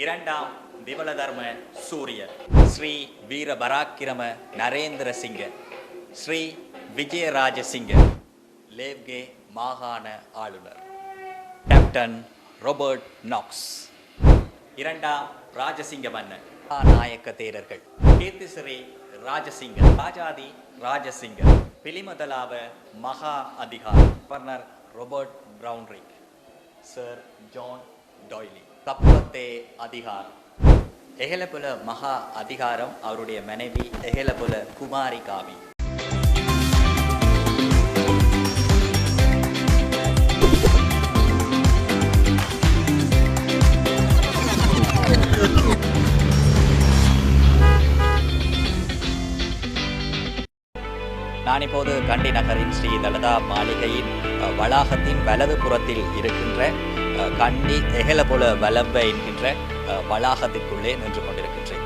இரண்டாம் விமலதர்ம சூரியன், ஸ்ரீ வீர பராக்கிரம நரேந்திர சிங்க, ஸ்ரீ விஜயராஜசிங்க, லேவ்கே மாகாண ஆளுநர் கேப்டன் ரோபர்ட் நாக்ஸ், இரண்டாம் ராஜசிங்க மன்னன் நாயக்க தேரர்கள் கீர்த்திஸ்ரீ ராஜசிங்க, ராஜாதி ராஜசிங்க, பிலிமதலாவ மகா அதிகாரி கவர்னர் ரோபர்ட் பிரவுன்ரிக், சர் ஜான் டாய்லி, தப்பத்தே அதிகாரம் எஹலபுல மகா அதிகாரம் அவருடைய மனைவி எஹலபுல குமாரி காவி. நான் இப்போது கண்டி நகரின் ஸ்ரீ தலதா மாளிகையின் வளாகத்தின் வலது புறத்தில் இருக்கின்ற கண்டி எஹலபுல வலவ என்கின்ற வளாகத்திற்குள்ளே நின்று கொண்டிருக்கின்றேன்.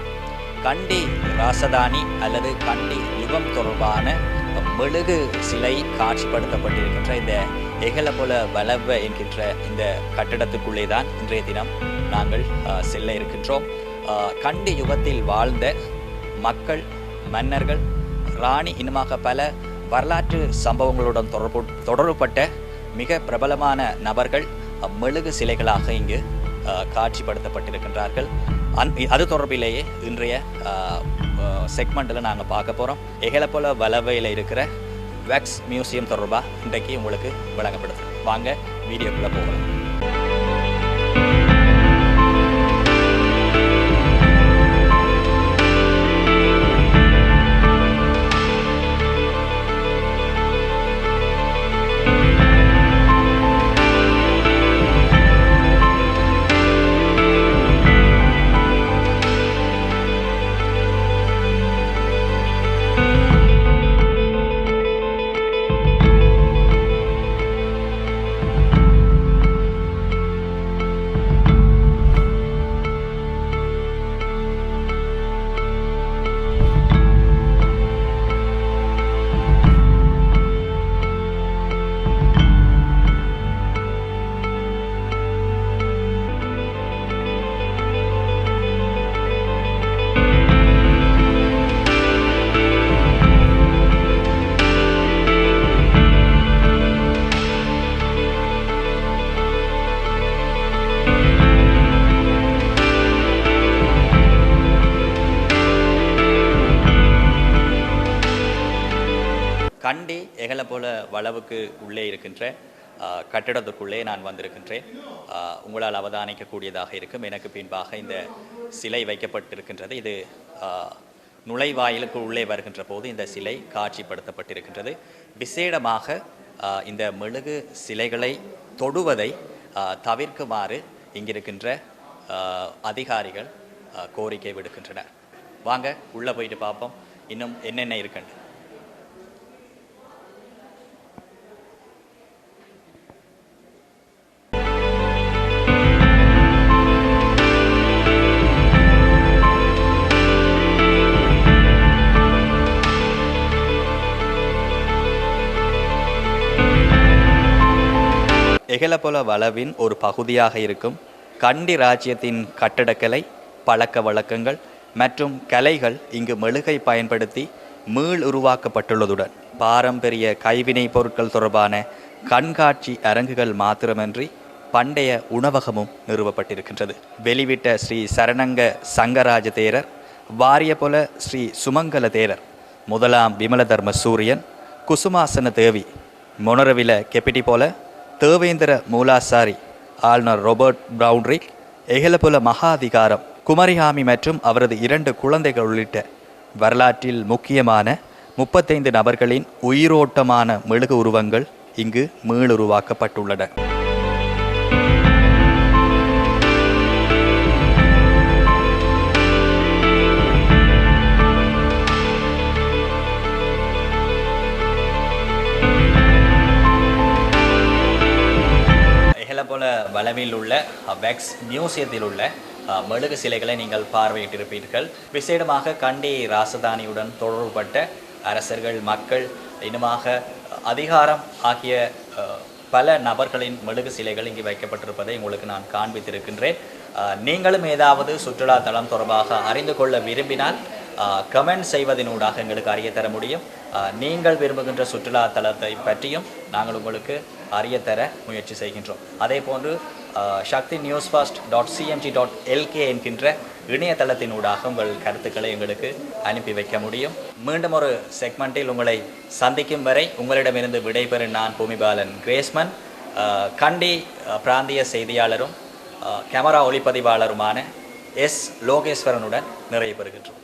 கண்டி ராசதானி அல்லது கண்டி யுகம் தொடர்பான மெழுகு சிலை காட்சிப்படுத்தப்பட்டிருக்கின்ற இந்த எஹலபுல வலவ என்கின்ற இந்த கட்டிடத்துக்குள்ளே தான் இன்றைய தினம் நாங்கள் செல்ல இருக்கின்றோம். கண்டி யுகத்தில் வாழ்ந்த மக்கள், மன்னர்கள், ராணி, இன்னுமாக பல வரலாற்று சம்பவங்களுடன் தொடர்புபட்ட மிக பிரபலமான நபர்கள் மெழுகு சிலைகளாக இங்கு காட்சிப்படுத்தப்பட்டிருக்கின்றார்கள். அது தொடர்பிலேயே இன்றைய செக்மெண்ட்டில் நாங்கள் பார்க்க போகிறோம். எஹலபுல வலவையில் இருக்கிற வேக்ஸ் மியூசியம் தொடர்பாக இன்றைக்கு உங்களுக்கு வழங்கப்படுது. வாங்க வீடியோக்குள்ளே போகலாம். கண்டி எஹலபுல வளவுக்கு உள்ளே இருக்கின்ற கட்டிடத்துக்குள்ளே நான் வந்திருக்கின்றேன். உங்களால் அவதானிக்கக்கூடியதாக இருக்கும். எனக்கு பின்பாக இந்த சிலை வைக்கப்பட்டிருக்கின்றது. இது நுழைவாயிலுக்கு உள்ளே வருகின்ற போது இந்த சிலை காட்சிப்படுத்தப்பட்டிருக்கின்றது. விசேடமாக இந்த மெழுகு சிலைகளை தொடுவதை தவிர்க்குமாறு இங்கிருக்கின்ற அதிகாரிகள் கோரிக்கை விடுக்கின்றனர். வாங்க உள்ளே போயிட்டு பார்ப்போம் இன்னும் என்னென்ன இருக்குன்னு. எஹலபுல வளவின் ஒரு பகுதியாக இருக்கும் கண்டி ராஜ்யத்தின் கட்டடக்கலை, பழக்க வழக்கங்கள் மற்றும் கலைகள் இங்கு மெழுகை பயன்படுத்தி மீள் உருவாக்கப்பட்டுள்ளதுடன் பாரம்பரிய கைவினை பொருட்கள் தொடர்பான கண்காட்சி அரங்குகள் மாத்திரமன்றி பண்டைய உணவகமும் நிறுவப்பட்டிருக்கின்றது. வெளிவிட்ட ஸ்ரீ சரணங்க சங்கராஜ தேரர், வாரியபுல ஸ்ரீ சுமங்கல தேரர், முதலாம் விமலதர்ம சூரியன், குசுமாசன தேவி, மொனரவில கெப்பிட்டி போல தேவேந்திர மூலாசாரி, ஆளுநர் ரோபர்ட் பிரவுன்ரிக், எஹலபுல மகா அதிகாரம், குமரிஹாமி மற்றும் அவரது 2 குழந்தைகள் உள்ளிட்ட வரலாற்றில் முக்கியமான 35 நபர்களின் உயிரோட்டமான மெழுகு உருவங்கள் இங்கு மீளுருவாக்கப்பட்டுள்ளன. எஹலபுல வளவில் உள்ள வேக்ஸ் மியூசியத்தில் உள்ள மெழுகு சிலைகளை நீங்கள் பார்வையிட்டிருப்பீர்கள். விசேடமாக கண்டி ராசதானியுடன் தொடர்புபட்ட அரசர்கள், மக்கள், இன்னுமாக அதிகாரம் ஆகிய பல நபர்களின் மெழுகு சிலைகள் இங்கு வைக்கப்பட்டிருப்பதை உங்களுக்கு நான் காண்பித்திருக்கின்றேன். நீங்களும் ஏதாவது சுற்றுலா தலம் தொடர்பாக அறிந்து கொள்ள விரும்பினால் கமெண்ட் செய்வதனூடாக எங்களுக்கு அறிய தர முடியும். நீங்கள் விரும்புகின்ற சுற்றுலா தலத்தை பற்றியும் நாங்கள் உங்களுக்கு அறிய தர முயற்சி செய்கின்றோம். அதே போன்று shaktinewsfast.cmg.lk என்கின்ற இணையதளத்தினூடாக உங்கள் கருத்துக்களை எங்களுக்கு அனுப்பி வைக்க முடியும். மீண்டும் ஒரு செக்மெண்ட்டில் உங்களை சந்திக்கும் வரை உங்களிடமிருந்து விடைபெறும் நான் பூமிபாலன் கிரேஸ்மன். கண்டி பிராந்திய செய்தியாளரும் கேமரா ஒளிப்பதிவாளருமான எஸ் லோகேஸ்வரனுடன் நிறைவு பெறுகின்றோம்.